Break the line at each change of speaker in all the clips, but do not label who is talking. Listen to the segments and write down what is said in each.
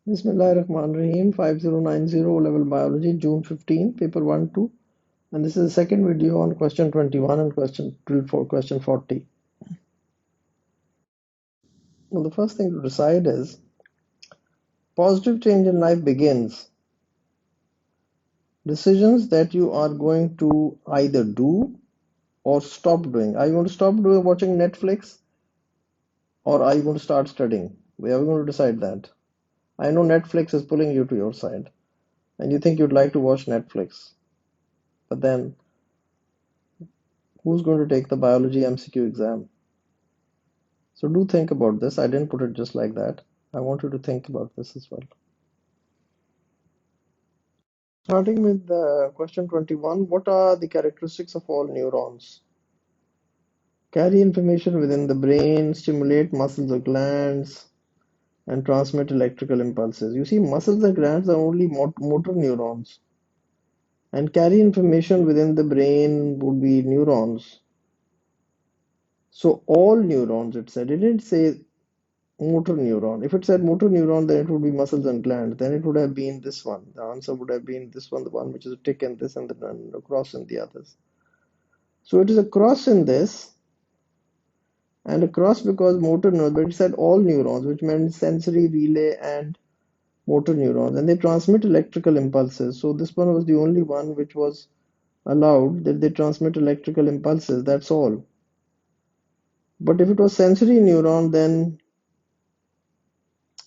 Bismillahirrahmanirrahim. 5090 level biology, June 15, paper 1 2. And this is the second video on question 21 and question 40. Well, the first thing to decide is positive change in life begins. Decisions that you are going to either do or stop doing. Are you going to stop doing watching Netflix or are you going to start studying? We are going to decide that. I know Netflix is pulling you to your side and you think you'd like to watch Netflix, but then who's going to take the biology MCQ exam? So do think about this. I didn't put it just like that. I want you to think about this as well. Starting with question 21, what are the characteristics of all neurons? Carry information within the brain, stimulate muscles or glands, and transmit electrical impulses. You see, muscles and glands are only motor neurons, and carry information within the brain would be neurons. So all neurons, it said. It didn't say motor neuron. If it said motor neuron, then it would be muscles and glands. Then it would have been this one. The answer would have been this one, the one which is a tick in this and the cross in the others. So it is a cross in this and a cross because motor neurons, but it said all neurons, which meant sensory, relay, and motor neurons. And they transmit electrical impulses. So this one was the only one which was allowed that they transmit electrical impulses. That's all. But if it was sensory neuron, then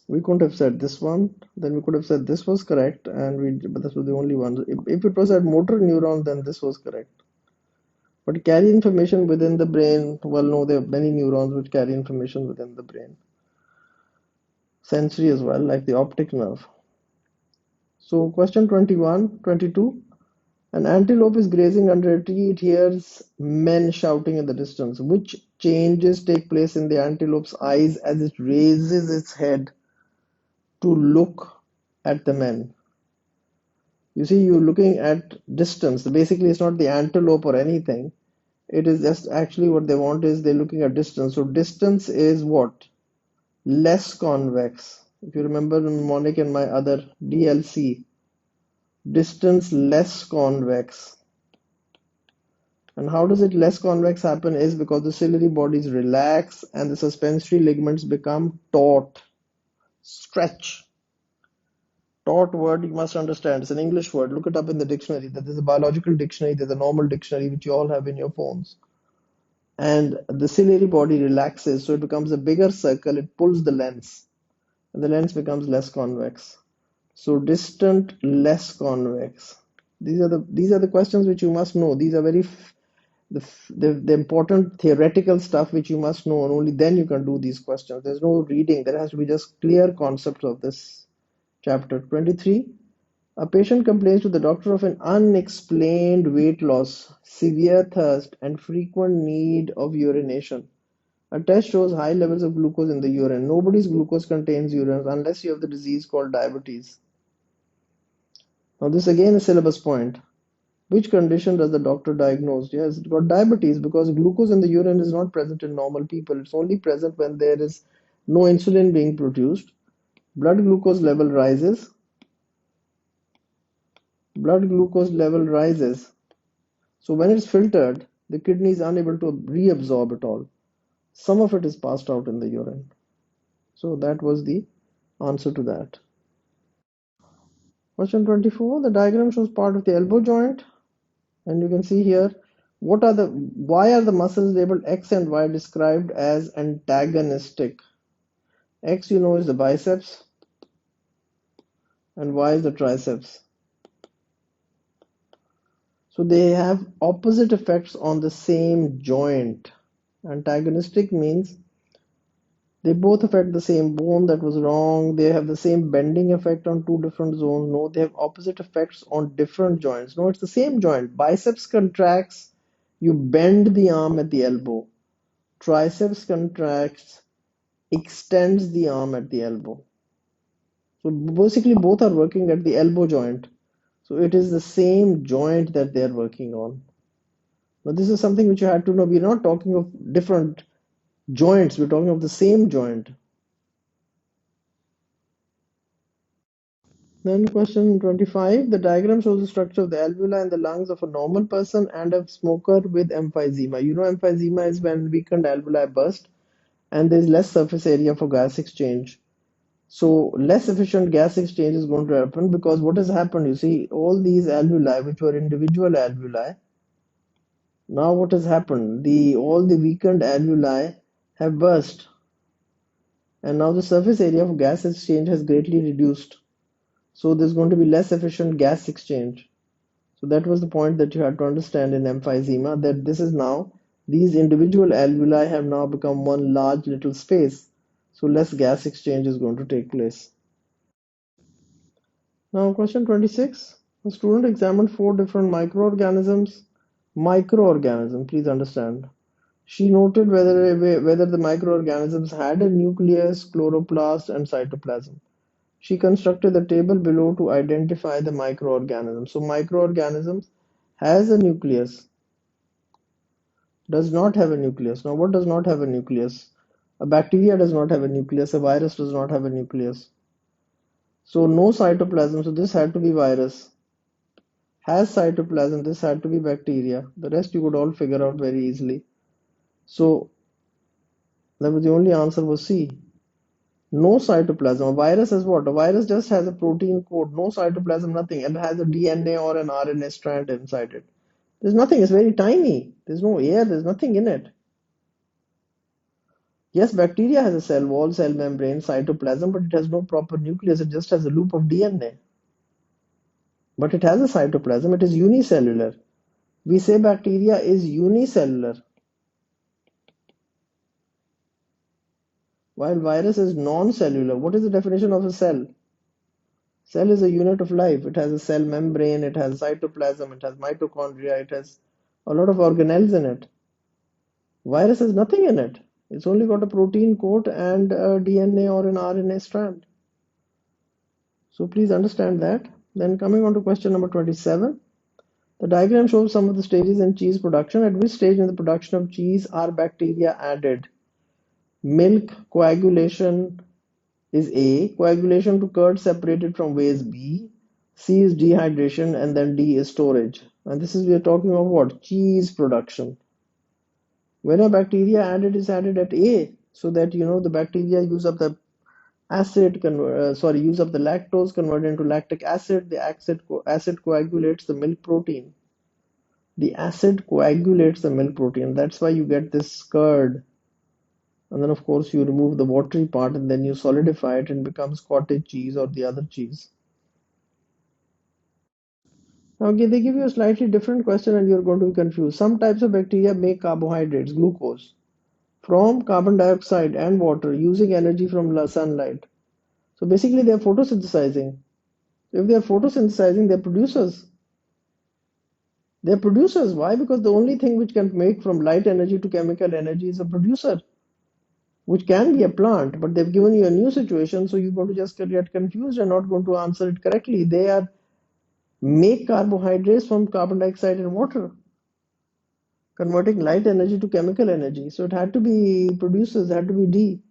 we couldn't have said this one. Then we could have said this was correct, but this was the only one. If it was a motor neuron, then this was correct. But carry information within the brain. Well, no, there are many neurons which carry information within the brain. Sensory as well, like the optic nerve. So, question 21, 22. An antelope is grazing under a tree. It hears men shouting in the distance. Which changes take place in the antelope's eyes as it raises its head to look at the men? You see, you're looking at distance. Basically, it's not the antelope or anything. It is just actually what they want is they're looking at distance. So distance is what? Less convex. If you remember mnemonic and my other DLC, distance less convex. And how does it less convex happen is because the ciliary bodies relax and the suspensory ligaments become taut, stretch. Taut word you must understand. It's an English word. Look it up in the dictionary. There's a biological dictionary, there's a normal dictionary which you all have in your phones. And the ciliary body relaxes, so it becomes a bigger circle. It pulls the lens, and the lens becomes less convex. So distant, less convex. These are the questions which you must know. These are the important theoretical stuff which you must know, and only then you can do these questions. There's no reading. There has to be just clear concepts of this chapter. 23. A patient complains to the doctor of an unexplained weight loss, severe thirst, and frequent need of urination. A test shows high levels of glucose in the urine. Nobody's glucose contains urine unless you have the disease called diabetes. Now, this again is a syllabus point. Which condition does the doctor diagnose? Yes, it got diabetes because glucose in the urine is not present in normal people. It's only present when there is no insulin being produced. Blood glucose level rises. Blood glucose level rises. So when it's filtered, the kidney is unable to reabsorb it all. Some of it is passed out in the urine. So that was the answer to that. Question 24. The diagram shows part of the elbow joint, and you can see here why are the muscles labeled X and Y described as antagonistic? X, you know, is the biceps, and Y is the triceps. So they have opposite effects on the same joint. Antagonistic means they both affect the same bone. That was wrong. They have the same bending effect on two different zones. No, they have opposite effects on different joints. No, it's the same joint. Biceps contracts, you bend the arm at the elbow. Triceps contracts, extends the arm at the elbow. So basically both are working at the elbow joint. So it is the same joint that they are working on. Now this is something which you had to know. We're not talking of different joints. We're talking of the same joint. Then question 25. The diagram shows the structure of the alveoli in the lungs of a normal person and a smoker with emphysema. You know emphysema is when weakened alveoli burst and there is less surface area for gas exchange. So less efficient gas exchange is going to happen because what has happened, you see, all these alveoli, which were individual alveoli, now what has happened? The all the weakened alveoli have burst, and now the surface area of gas exchange has greatly reduced. So there's going to be less efficient gas exchange. So that was the point that you had to understand in emphysema, that this is now these individual alveoli have now become one large little space. So less gas exchange is going to take place. Now, question 26. The student examined four different microorganisms. Microorganism, please understand. She noted whether the microorganisms had a nucleus, chloroplast, and cytoplasm. She constructed the table below to identify the microorganisms. So, microorganisms has a nucleus, does not have a nucleus. Now, what does not have a nucleus? A bacteria does not have a nucleus. A virus does not have a nucleus. So, no cytoplasm. So, this had to be virus. Has cytoplasm, this had to be bacteria. The rest you could all figure out very easily. So that was the only answer was C. No cytoplasm. A virus is what? A virus just has a protein code, no cytoplasm, nothing. It has a DNA or an RNA strand inside it. There's nothing, it's very tiny. There's no air, there's nothing in it. Yes, bacteria has a cell wall, cell membrane, cytoplasm, but it has no proper nucleus, it just has a loop of DNA. But it has a cytoplasm, it is unicellular. We say bacteria is unicellular, while virus is non-cellular. What is the definition of a cell? Cell is a unit of life. It has a cell membrane, it has cytoplasm, it has mitochondria, it has a lot of organelles in it. Virus has nothing in it. It's only got a protein coat and a DNA or an RNA strand. So please understand that. Then coming on to question number 27. The diagram shows some of the stages in cheese production. At which stage in the production of cheese are bacteria added? Milk coagulation is A. Coagulation to curd separated from whey is B. C is dehydration, and then D is storage. And this is we are talking of what? Cheese production. When a bacteria added is added at A, so that the bacteria use up the use up the lactose, convert into lactic acid. The acid coagulates the milk protein. The acid coagulates the milk protein. That's why you get this curd. And then of course you remove the watery part and then you solidify it and becomes cottage cheese or the other cheese. Now they give you a slightly different question and you're going to be confused. Some types of bacteria make carbohydrates, glucose, from carbon dioxide and water using energy from sunlight. So basically they are photosynthesizing. If they are photosynthesizing, they're producers. They're producers. Why? Because the only thing which can make from light energy to chemical energy is a producer, which can be a plant, but they've given you a new situation, so you're going to just get confused and not going to answer it correctly. They are make carbohydrates from carbon dioxide and water, converting light energy to chemical energy. So it had to be producers, it had to be D.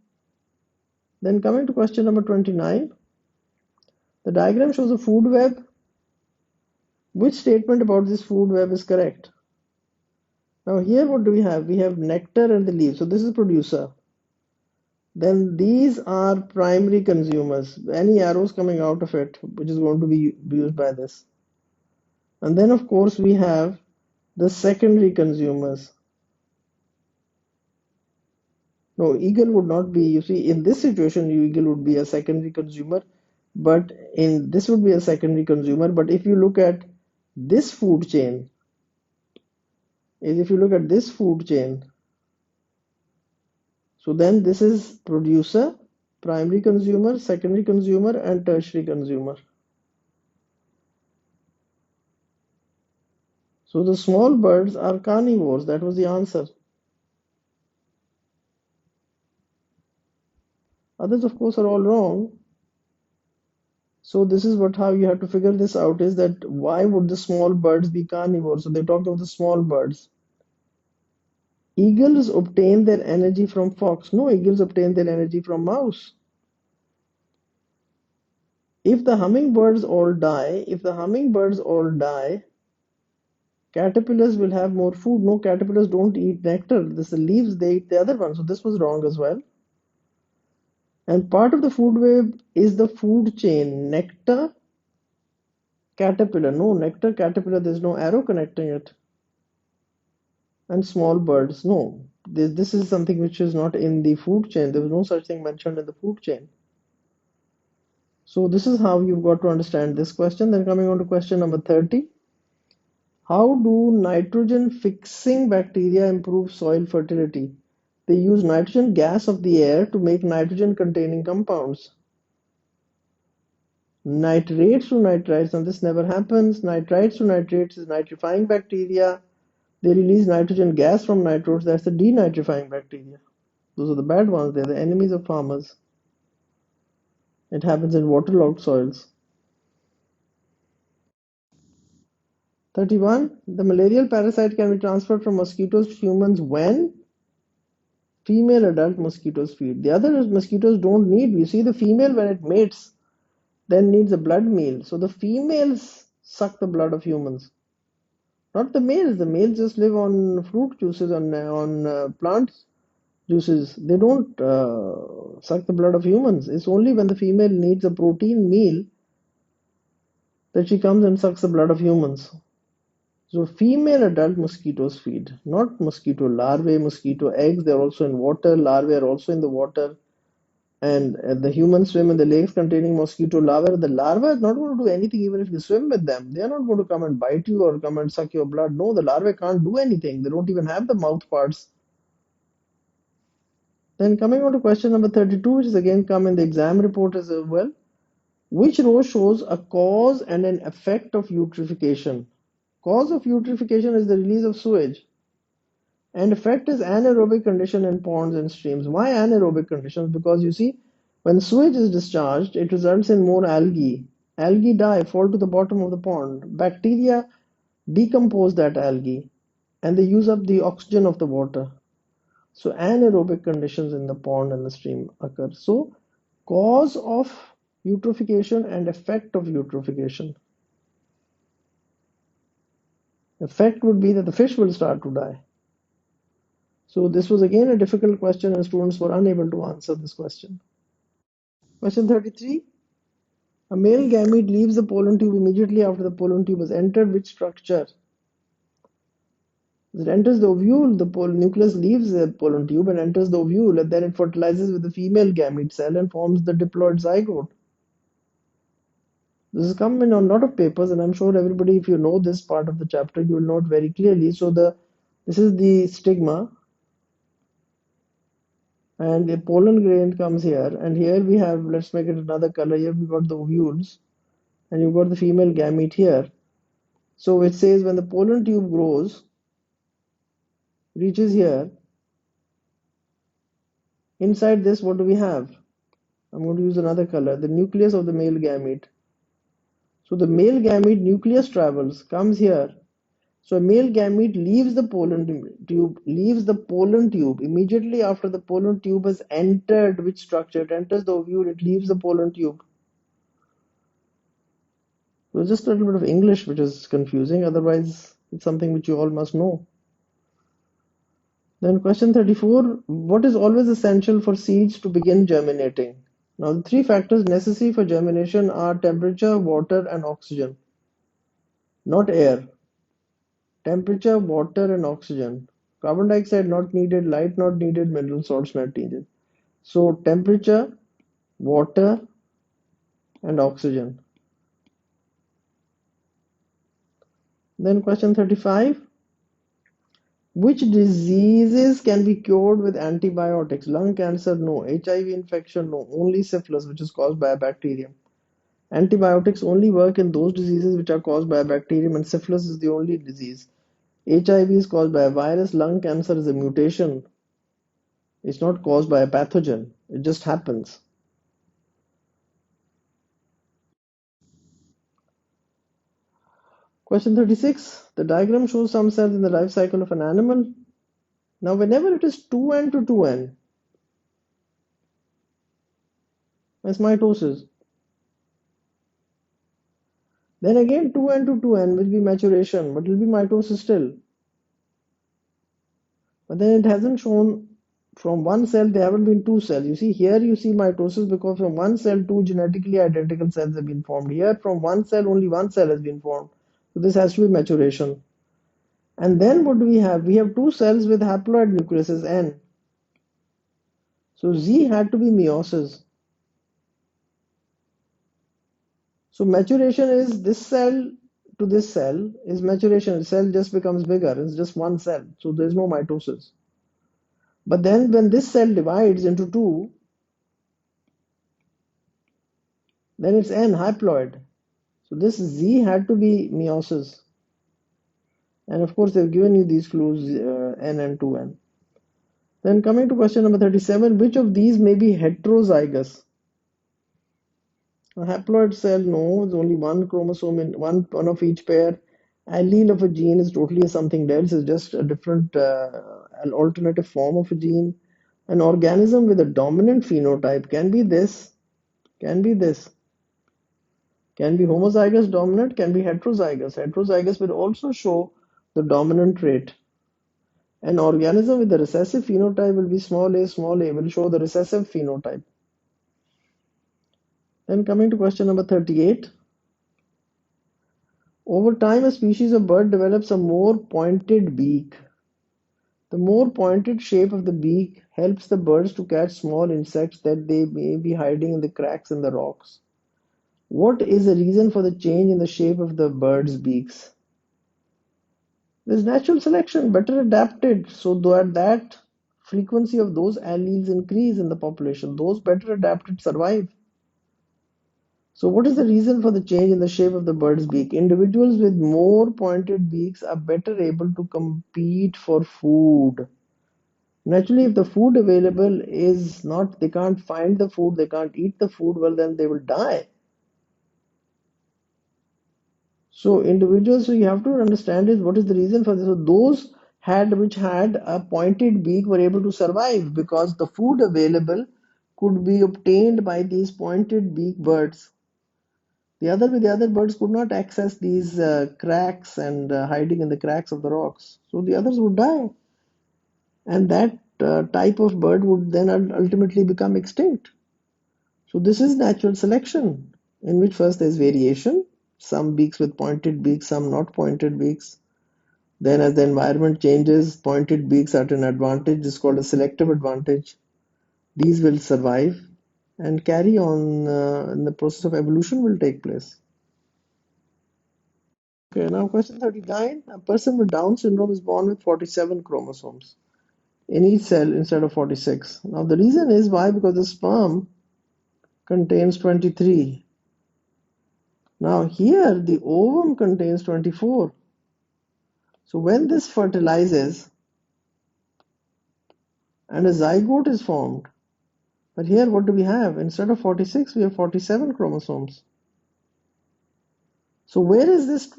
Then coming to question number 29, the diagram shows a food web. Which statement about this food web is correct? Now here what do we have? We have nectar and the leaves. So this is producer. Then these are primary consumers. Any arrows coming out of it, which is going to be used by this. And then of course we have the secondary consumers. No, eagle would not be, you see, in this situation, eagle would be a secondary consumer, but in this would be a secondary consumer. But if you look at this food chain, so then this is producer, primary consumer, secondary consumer, and tertiary consumer. So the small birds are carnivores. That was the answer. Others, of course, are all wrong. So this is how you have to figure this out, is that why would the small birds be carnivores? So they talked of the small birds. Eagles obtain their energy from fox. No, eagles obtain their energy from mouse. if the hummingbirds all die, caterpillars will have more food. No, caterpillars don't eat nectar. This is the leaves, they eat the other one. So this was wrong as well. And part of the food web is the food chain. Nectar, caterpillar. No, nectar, caterpillar, there's no arrow connecting it. And small birds. No, this is something which is not in the food chain. There was no such thing mentioned in the food chain. So this is how you've got to understand this question. Then coming on to question number 30. How do nitrogen fixing bacteria improve soil fertility? They use nitrogen gas of the air to make nitrogen containing compounds. Nitrates to nitrites, and this never happens. Nitrites to nitrates is nitrifying bacteria. They release nitrogen gas from nitrates. That's the denitrifying bacteria. Those are the bad ones. They're the enemies of farmers. It happens in waterlogged soils. 31. The malarial parasite can be transferred from mosquitoes to humans when female adult mosquitoes feed. The other mosquitoes don't need. You see, the female, when it mates, then needs a blood meal. So the females suck the blood of humans, not the males. The males just live on fruit juices, on plant juices. They don't suck the blood of humans. It's only when the female needs a protein meal that she comes and sucks the blood of humans. So female adult mosquitoes feed, not mosquito larvae, mosquito eggs. They're also in water. Larvae are also in the water. And the humans swim in the lakes containing mosquito larvae. The larva is not going to do anything even if you swim with them. They are not going to come and bite you or come and suck your blood. No, the larvae can't do anything. They don't even have the mouth parts. Then coming on to question number 32, which is again come in the exam report as well. Which row shows a cause and an effect of eutrophication? Cause of eutrophication is the release of sewage. And effect is anaerobic condition in ponds and streams. Why anaerobic conditions? Because you see, when sewage is discharged, it results in more algae. Algae die, fall to the bottom of the pond. Bacteria decompose that algae and they use up the oxygen of the water. So anaerobic conditions in the pond and the stream occur. So cause of eutrophication and effect of eutrophication. Effect would be that the fish will start to die. So this was again a difficult question and students were unable to answer this question. Question 33. A male gamete leaves the pollen tube immediately after the pollen tube has entered which structure? As it enters the ovule, the nucleus leaves the pollen tube and enters the ovule, and then it fertilizes with the female gamete cell and forms the diploid zygote. This has come in a lot of papers, and I'm sure everybody, if you know this part of the chapter, you will know it very clearly. So this is the stigma, and the pollen grain comes here, and here we have, let's make it another color. Here we've got the ovules, and you've got the female gamete here. So it says when the pollen tube grows, reaches here, inside this, what do we have? I'm going to use another color, the nucleus of the male gamete. So the male gamete nucleus travels, comes here. So a male gamete leaves the pollen tube immediately after the pollen tube has entered which structure? It enters the ovule, it leaves the pollen tube. So just a little bit of English which is confusing, otherwise it's something which you all must know. Then question 34, what is always essential for seeds to begin germinating? Now the three factors necessary for germination are temperature, water and oxygen. Not air. Temperature, water and oxygen. Carbon dioxide not needed, light not needed, mineral salts not needed. So temperature, water and oxygen. Then question 35. Which diseases can be cured with antibiotics? Lung cancer, no. HIV infection, no. Only syphilis, which is caused by a bacterium. Antibiotics only work in those diseases which are caused by a bacterium, and syphilis is the only disease. HIV is caused by a virus. Lung cancer is a mutation. It's not caused by a pathogen. It just happens. Question 36. The diagram shows some cells in the life cycle of an animal. Now, whenever it is 2n to 2n, that's mitosis. Then again 2n to 2n will be maturation, but it will be mitosis still. But then it hasn't shown from one cell, there haven't been two cells. You see, here you see mitosis because from one cell, two genetically identical cells have been formed. Here, from one cell, only one cell has been formed. So this has to be maturation. And then what do we have? We have two cells with haploid nucleuses N. So Z had to be meiosis. So maturation is this cell to this cell is maturation. The cell just becomes bigger. It's just one cell. So there's no mitosis. But then when this cell divides into two, then it's N haploid. So this Z had to be meiosis. And of course, they've given you these clues N and 2N. Then coming to question number 37, which of these may be heterozygous? A haploid cell, no, it's only one chromosome in one of each pair. Allele of a gene is totally something else, it's just a different, an alternative form of a gene. An organism with a dominant phenotype can be this, can be this, can be homozygous dominant, can be heterozygous. Heterozygous will also show the dominant trait. An organism with a recessive phenotype will be small a will show the recessive phenotype. Then coming to question number 38. Over time, a species of bird develops a more pointed beak. The more pointed shape of the beak helps the birds to catch small insects that they may be hiding in the cracks in the rocks. What is the reason for the change in the shape of the birds' beaks? There's natural selection, better adapted, so that frequency of those alleles increase in the population. Those better adapted survive. So what is the reason for the change in the shape of the bird's beak? Individuals with more pointed beaks are better able to compete for food. Naturally, if the food available is not, they can't find the food, they can't eat the food, well, then they will die. So individuals, so you have to understand is what is the reason for this. So those which had a pointed beak were able to survive because the food available could be obtained by these pointed beak birds. The other birds could not access these cracks and hiding in the cracks of the rocks. So the others would die. And that type of bird would then ultimately become extinct. So this is natural selection, in which first there's variation, some beaks with pointed beaks, some not pointed beaks. Then as the environment changes, pointed beaks are at an advantage. This is called a selective advantage. These will survive and carry on, and the process of evolution will take place. Okay, now question 39. A person with Down syndrome is born with 47 chromosomes in each cell instead of 46. Now the reason is why? Because the sperm contains 23. Now here the ovum contains 24. So when this fertilizes and a zygote is formed, but here what do we have? Instead of 46, we have 47 chromosomes. So where is this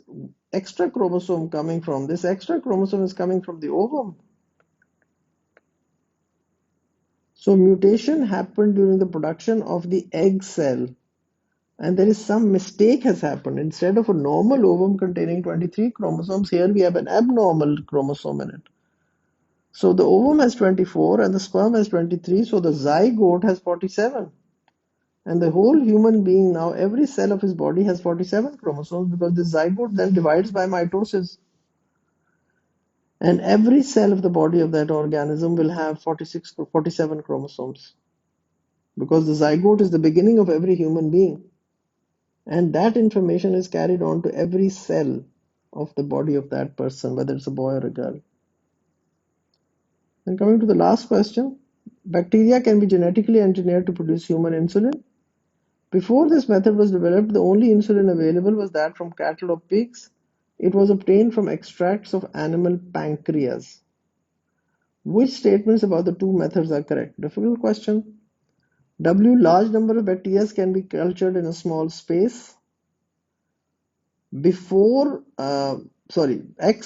extra chromosome coming from? This extra chromosome is coming from the ovum. So mutation happened during the production of the egg cell, and there is some mistake has happened. Instead of a normal ovum containing 23 chromosomes, here we have an abnormal chromosome in it. So the ovum has 24 and the sperm has 23, so the zygote has 47. And the whole human being now, every cell of his body has 47 chromosomes because the zygote then divides by mitosis. And every cell of the body of that organism will have 47 chromosomes because the zygote is the beginning of every human being. And that information is carried on to every cell of the body of that person, whether it's a boy or a girl. And coming to the last question, bacteria can be genetically engineered to produce human insulin. Before this method was developed, the only insulin available was that from cattle or pigs. It was obtained from extracts of animal pancreas. Which statements about the two methods are correct? Difficult question. W. Large number of bacteria can be cultured in a small space. X.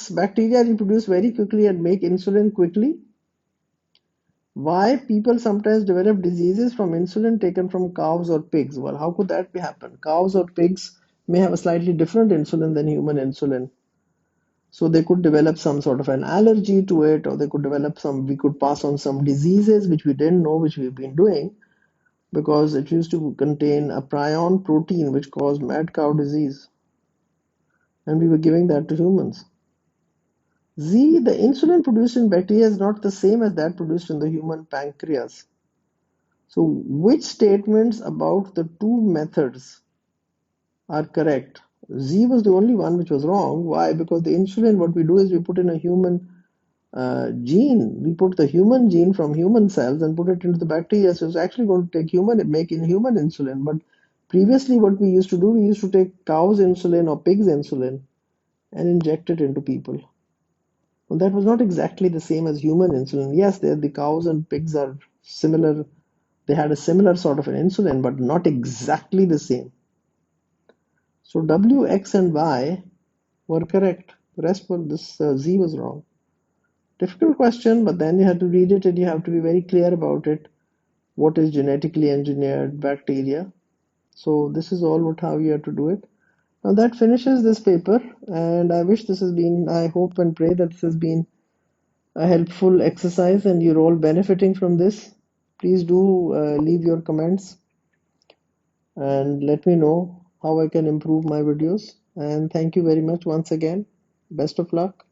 Bacteria reproduce very quickly and make insulin quickly. Why people sometimes develop diseases from insulin taken from cows or pigs? Well, how could that happen? Cows or pigs may have a slightly different insulin than human insulin. So they could develop some sort of an allergy to it, or they could develop we could pass on some diseases which we didn't know, which we've been doing, because it used to contain a prion protein which caused mad cow disease, and we were giving that to humans. Z, the insulin produced in bacteria is not the same as that produced in the human pancreas. So, which statements about the two methods are correct? Z was the only one which was wrong. Why? Because the insulin, what we do is we put in a human gene. We put the human gene from human cells and put it into the bacteria. So it's actually going to take make in human insulin. But previously, what we used to do, we used to take cow's insulin or pig's insulin and inject it into people. Well, that was not exactly the same as human insulin. Yes, the cows and pigs are similar. They had a similar sort of an insulin, but not exactly the same. So W, X, and Y were correct. The rest were this Z was wrong. Difficult question, but then you have to read it and you have to be very clear about it. What is genetically engineered bacteria? So this is all what how you have to do it. Now that finishes this paper, and I hope and pray that this has been a helpful exercise and you're all benefiting from this. Please do leave your comments and let me know how I can improve my videos. And thank you very much once again. Best of luck.